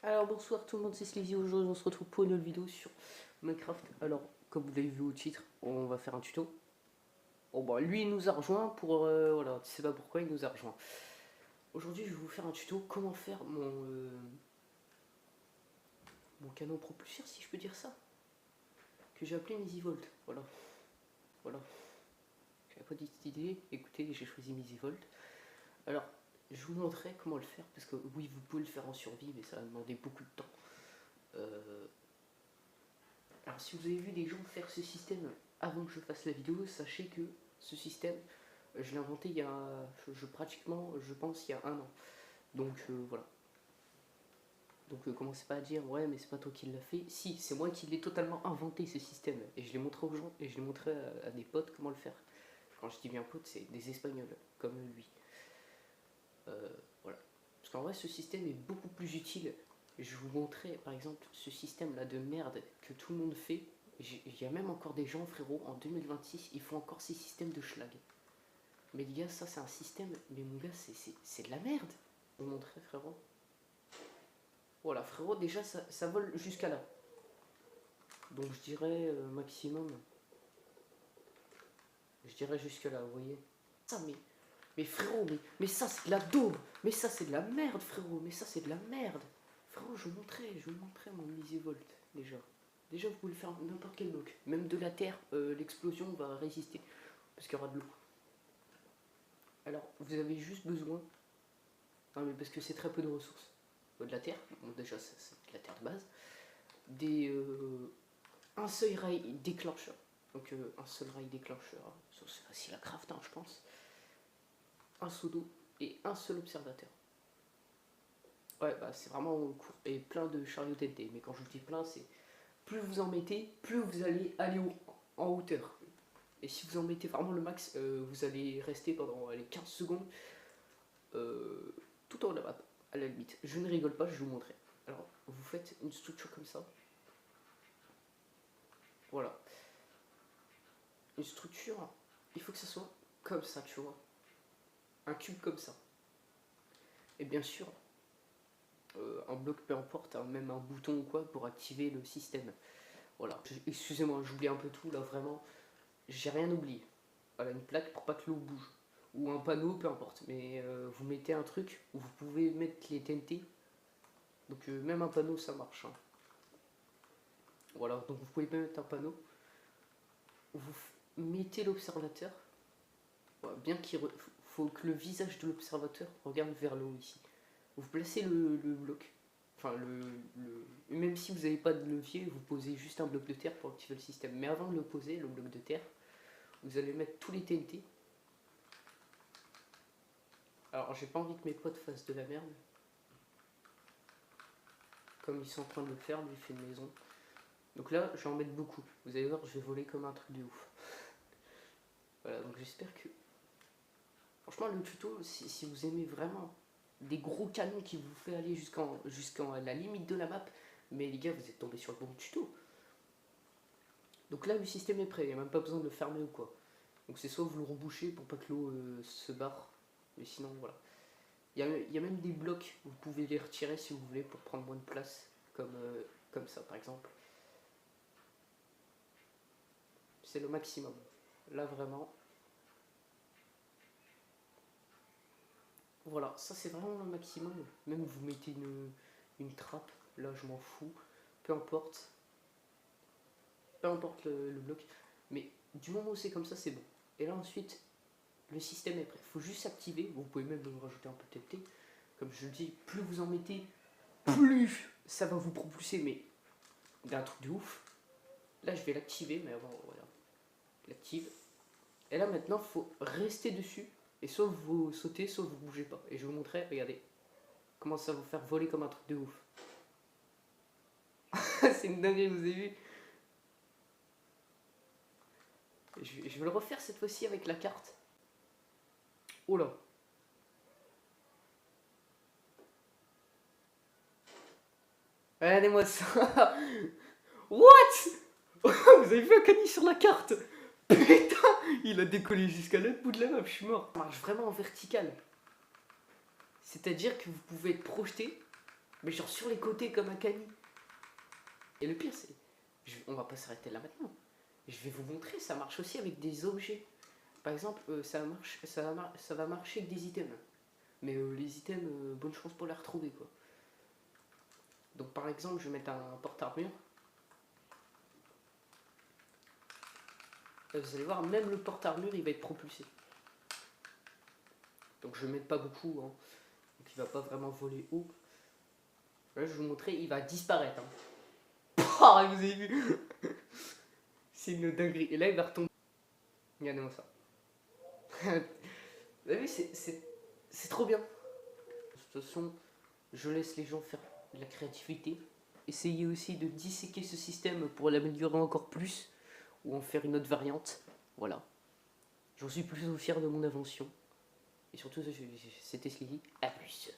Alors bonsoir tout le monde, c'est Sleazy. Aujourd'hui on se retrouve pour une nouvelle vidéo sur Minecraft. Alors comme vous l'avez vu au titre, on va faire un tuto. Bon bah lui il nous a rejoint pour voilà, tu sais pas pourquoi il nous a rejoint. Aujourd'hui je vais vous faire un tuto comment faire mon canon propulseur, si je peux dire ça, que j'ai appelé Misivolt. Voilà. J'avais pas d'idée, écoutez, j'ai choisi Misivolt. Alors je vous montrerai comment le faire, parce que oui vous pouvez le faire en survie, mais ça va demander beaucoup de temps. Alors si vous avez vu des gens faire ce système avant que je fasse la vidéo, sachez que ce système, je l'ai inventé il y a, pratiquement, je pense, il y a 1 an. Donc voilà. Donc commencez pas à dire ouais mais c'est pas toi qui l'as fait. Si, c'est moi qui l'ai totalement inventé ce système. Et je l'ai montré aux gens et je l'ai montré à des potes comment le faire. Quand je dis bien potes, c'est des Espagnols comme lui. Voilà. Parce qu'en vrai ce système est beaucoup plus utile. Je vous montrais par exemple ce système là de merde que tout le monde fait. Il y a même encore des gens, frérot, en 2026, ils font encore ces systèmes de schlag. Mais les gars, ça c'est un système, mais mon gars, c'est de la merde. Je vous montrer, frérot. Voilà, frérot, déjà ça vole jusqu'à là. Donc je dirais maximum. Je dirais jusque là, vous voyez. Ça, mais frérot, mais ça c'est de la daube. Mais ça c'est de la merde, frérot. Mais ça c'est de la merde. Frérot, je vous montrais mon Misivolt déjà. Déjà, vous pouvez le faire n'importe quel bloc. Même de la terre, l'explosion va résister. Parce qu'il y aura de l'eau. Alors, vous avez juste besoin. Non, mais parce que c'est très peu de ressources. De la terre, bon, déjà, c'est de la terre de base. Un seul rail déclencheur. Donc, un seul rail déclencheur. Ça, c'est facile à craft, hein, je pense. Un seau d'eau et un seul observateur. Ouais, bah, c'est vraiment court. Et plein de chariots TNT. Mais quand je vous dis plein, c'est. Plus vous en mettez, plus vous allez aller en hauteur. Et si vous en mettez vraiment le max, vous allez rester pendant les 15 secondes tout en haut de la map, à la limite. Je ne rigole pas, je vais vous montrer. Alors, vous faites une structure comme ça. Voilà. Une structure, il faut que ça soit comme ça, tu vois. Un cube comme ça. Et bien sûr, un bloc peu importe, hein, même un bouton ou quoi pour activer le système. Voilà. Excusez-moi, j'oublie un peu tout là, vraiment. J'ai rien oublié. Voilà, une plaque pour pas que l'eau bouge. Ou un panneau, peu importe. Mais vous mettez un truc où vous pouvez mettre les TNT. Donc même un panneau, ça marche. Hein. Voilà, donc vous pouvez mettre un panneau. Vous mettez l'observateur. Voilà, bien qu'il faut que le visage de l'observateur regarde vers le haut ici. Vous placez le bloc. Enfin, même si vous n'avez pas de levier, vous posez juste un bloc de terre pour activer le système. Mais avant de le poser, le bloc de terre, vous allez mettre tous les TNT. Alors, j'ai pas envie que mes potes fassent de la merde. Comme ils sont en train de le faire, lui fait une maison. Donc là, je vais en mettre beaucoup. Vous allez voir, je vais voler comme un truc de ouf. Voilà, donc j'espère que... Franchement, le tuto, si vous aimez vraiment des gros canons qui vous fait aller jusqu'à la limite de la map, mais les gars, vous êtes tombés sur le bon tuto. Donc là, le système est prêt, il n'y a même pas besoin de le fermer ou quoi. Donc c'est soit vous le rebouchez pour pas que l'eau se barre, mais sinon, voilà. Il y a même des blocs, vous pouvez les retirer si vous voulez pour prendre moins de place, comme ça par exemple. C'est le maximum. Là vraiment. Voilà, ça c'est vraiment le maximum. Même vous mettez une trappe, là je m'en fous. Peu importe. Peu importe le bloc. Mais du moment où c'est comme ça, c'est bon. Et là ensuite, le système est prêt. Il faut juste s'activer. Vous pouvez même rajouter un peu de TNT. Comme je le dis, plus vous en mettez, plus ça va vous propulser, mais d'un truc de ouf. Là je vais l'activer, mais avant, voilà. L'active. Et là maintenant, il faut rester dessus. Et soit vous sautez, soit vous bougez pas. Et je vais vous montrer, regardez. Comment ça va vous faire voler comme un truc de ouf. C'est une dinguerie, vous avez vu. Je vais le refaire cette fois-ci avec la carte. Oh là. Regardez-moi ça. What? Vous avez vu un canis sur la carte? Putain, il a décollé jusqu'à l'autre bout de la map, je suis mort. Ça marche vraiment en vertical. C'est-à-dire que vous pouvez être projeté, Mais genre sur les côtés comme un cani. Et le pire, c'est... On va pas s'arrêter là maintenant. Je vais vous montrer, ça marche aussi avec des objets. Par exemple, ça va marcher avec des items. Mais les items, bonne chance pour les retrouver, quoi. Donc par exemple, je vais mettre un porte-armure. Vous allez voir, même le porte-armure, il va être propulsé. Donc je vais mettre pas beaucoup, hein. Donc il va pas vraiment voler haut. Là, je vais vous montrer, il va disparaître. Hein. Oh, vous avez vu? C'est une dinguerie. Et là, il va retomber. Regardez-moi ça. Vous avez vu, c'est trop bien. De toute façon, je laisse les gens faire de la créativité. Essayez aussi de disséquer ce système pour l'améliorer encore plus. Ou en faire une autre variante. Voilà. J'en suis plutôt fier de mon invention. Et surtout, c'était Slizy. A plus.